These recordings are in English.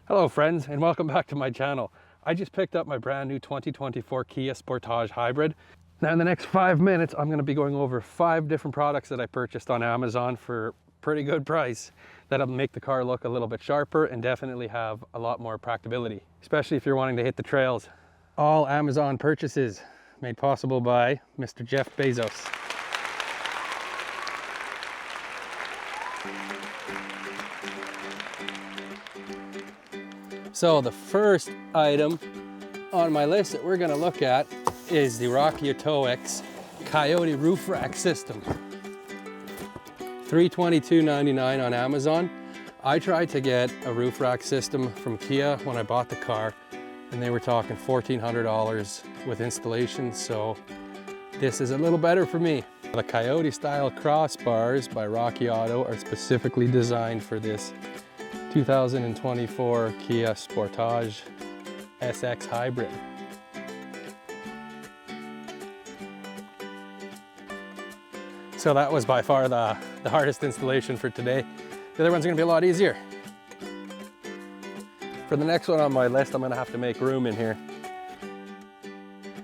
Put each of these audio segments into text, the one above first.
Hello friends, and welcome back to my channel. I just picked up my brand new 2024 Kia Sportage Hybrid. Now in the next 5 minutes, I'm going to be going over 5 different products that I purchased on Amazon for a pretty good price that'll make the car look a little bit sharper and definitely have a lot more practicability, especially if you're wanting to hit the trails. All Amazon purchases made possible by Mr. Jeff Bezos. So the first item on my list that we're going to look at is the Coyote Coyote roof rack system. $322.99 on Amazon. I tried to get a roof rack system from Kia when I bought the car, and they were talking $1,400 with installation, so this is a little better for me. The Coyote style crossbars by Rocky Auto are specifically designed for this 2024 Kia Sportage SX Hybrid. So that was by far the hardest installation for today. The other one's gonna be a lot easier. For the next one on my list, I'm gonna have to make room in here.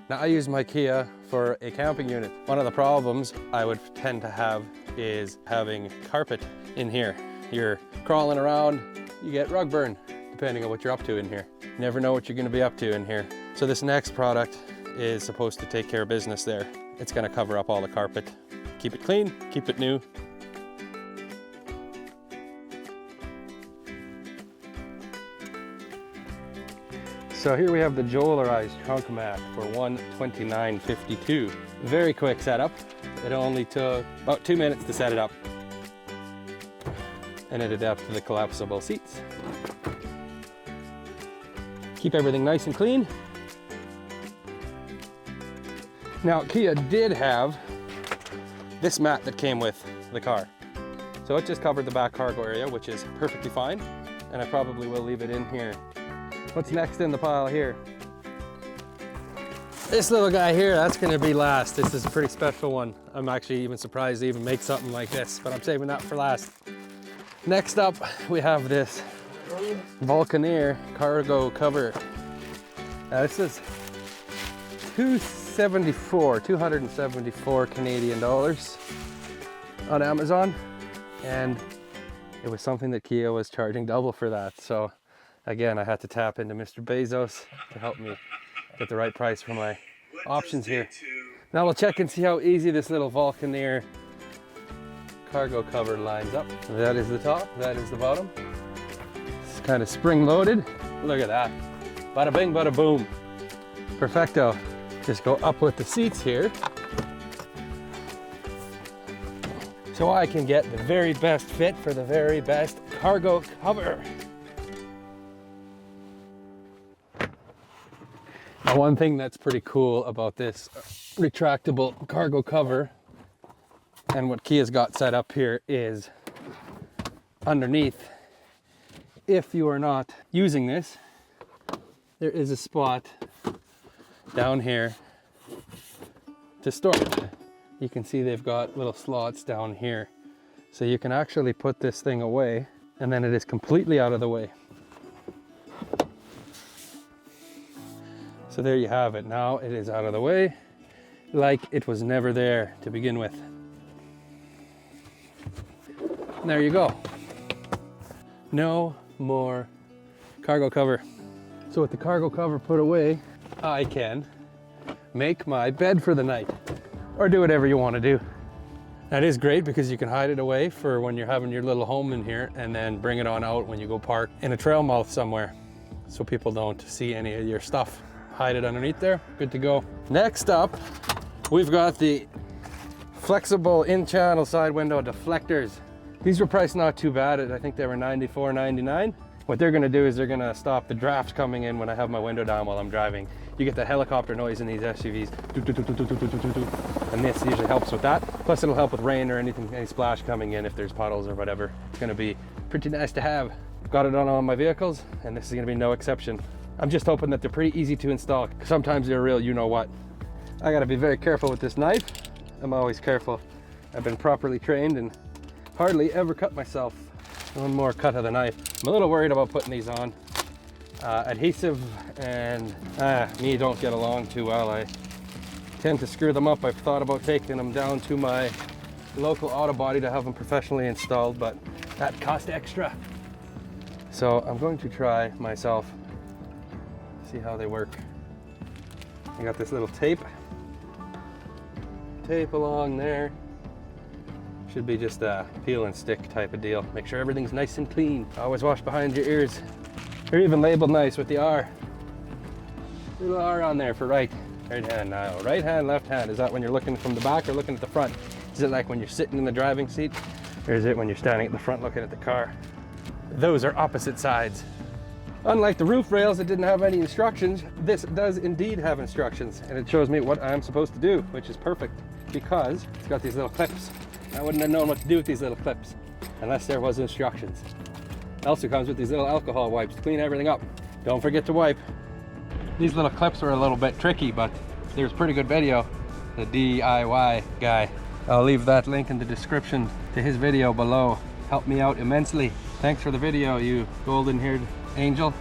Now I use my Kia for a camping unit. One of the problems I would tend to have is having carpet in here. You're crawling around, you get rug burn, depending on what you're up to in here. You never know what you're gonna be up to in here. So this next product is supposed to take care of business there. It's gonna cover up all the carpet. Keep it clean, keep it new. So here we have the JOULARISE Trunk Mat for $129.52. Very quick setup. It only took about 2 minutes to set it up. And it adapts to the collapsible seats. Keep everything nice and clean. Now Kia did have this mat that came with the car. So it just covered the back cargo area, which is perfectly fine. And I probably will leave it in here. What's next in the pile here? This little guy here, that's gonna be last. This is a pretty special one. I'm actually even surprised they even make something like this, but I'm saving that for last. Next up, we have this Volcaner cargo cover. Now this is $274 Canadian dollars on Amazon, and it was something that Kia was charging double for that. So again, I had to tap into Mr. Bezos to help me get the right price for my options here. Now we'll check and see how easy this little Volcaner cargo cover lines up. That is the top, that is the bottom. It's kind of spring loaded. Look at that. Bada bing, bada boom. Perfecto. Just go up with the seats here, so I can get the very best fit for the very best cargo cover. Now one thing that's pretty cool about this retractable cargo cover and what Kia's got set up here is underneath, if you are not using this, there is a spot down here to store it. You can see they've got little slots down here. So you can actually put this thing away, and then it is completely out of the way. So there you have it. Now it is out of the way, like it was never there to begin with. And there you go. No more cargo cover. So with the cargo cover put away, I can make my bed for the night, or do whatever you want to do. That is great because you can hide it away for when you're having your little home in here, and then bring it on out when you go park in a trail mouth somewhere, so people don't see any of your stuff. Hide it underneath there, good to go. Next up, we've got the flexible in-channel side window deflectors. These were priced not too bad. I think they were $94.99. What they're gonna do is they're gonna stop the draft coming in when I have my window down while I'm driving. You get the helicopter noise in these SUVs, and this usually helps with that. Plus it'll help with rain or anything, any splash coming in if there's puddles or whatever. It's gonna be pretty nice to have. Got it on all my vehicles, and this is gonna be no exception. I'm just hoping that they're pretty easy to install. Sometimes they're real, you know what. I gotta be very careful with this knife. I'm always careful. I've been properly trained and hardly ever cut myself. One more cut of the knife. I'm a little worried about putting these on. adhesive and me don't get along too well. I tend to screw them up. I've thought about taking them down to my local auto body to have them professionally installed, but that cost extra. So I'm going to try myself, see how they work. I got this little tape along there. Should be just a peel and stick type of deal. Make sure everything's nice and clean. Always wash behind your ears. They're even labeled nice with the R. Little R on there for right hand now. Right hand, left hand. Is that when you're looking from the back or looking at the front? Is it like when you're sitting in the driving seat? Or is it when you're standing at the front looking at the car? Those are opposite sides. Unlike the roof rails that didn't have any instructions, this does indeed have instructions, and it shows me what I'm supposed to do, which is perfect because it's got these little clips. I wouldn't have known what to do with these little clips unless there was instructions. It also comes with these little alcohol wipes to clean everything up. Don't forget to wipe. These little clips were a little bit tricky, but there's pretty good video. The DIY guy. I'll leave that link in the description to his video below. Helped me out immensely. Thanks for the video, you golden-haired angel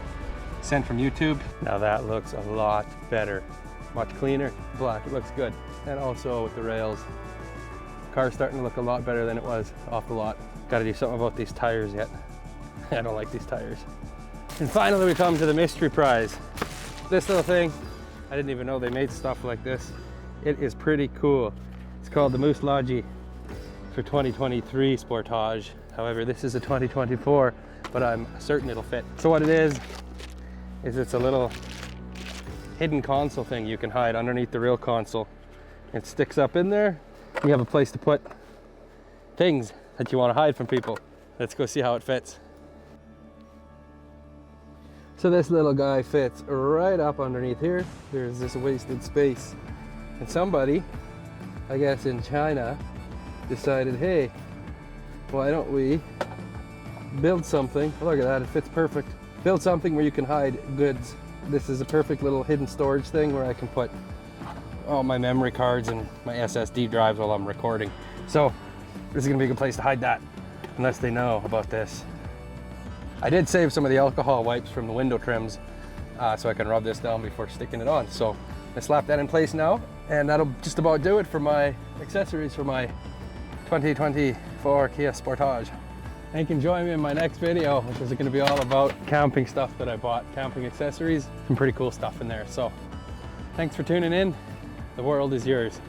sent from YouTube. Now that looks a lot better. Much cleaner. Black, it looks good. And also with the rails. Car's starting to look a lot better than it was off the lot. Got to do something about these tires yet. I don't like these tires. And finally we come to the mystery prize. This little thing, I didn't even know they made stuff like this. It is pretty cool. It's called the Muslogy for 2023 Sportage. However, this is a 2024, but I'm certain it'll fit. So what it is it's a little hidden console thing you can hide underneath the real console. It sticks up in there. You have a place to put things that you want to hide from people. Let's go see how it fits. So this little guy fits right up underneath here. There's this wasted space. And somebody, I guess in China, decided, hey, why don't we build something? Look at that, it fits perfect. Build something where you can hide goods. This is a perfect little hidden storage thing where I can put all my memory cards and my SSD drives while I'm recording. So this is gonna be a good place to hide that, unless they know about this. I did save some of the alcohol wipes from the window trims so I can rub this down before sticking it on. So I slap that in place now, and that'll just about do it for my accessories for my 2024 Kia Sportage. And you can join me in my next video, which is going to be all about camping stuff that I bought, camping accessories, some pretty cool stuff in there. So thanks for tuning in. The world is yours.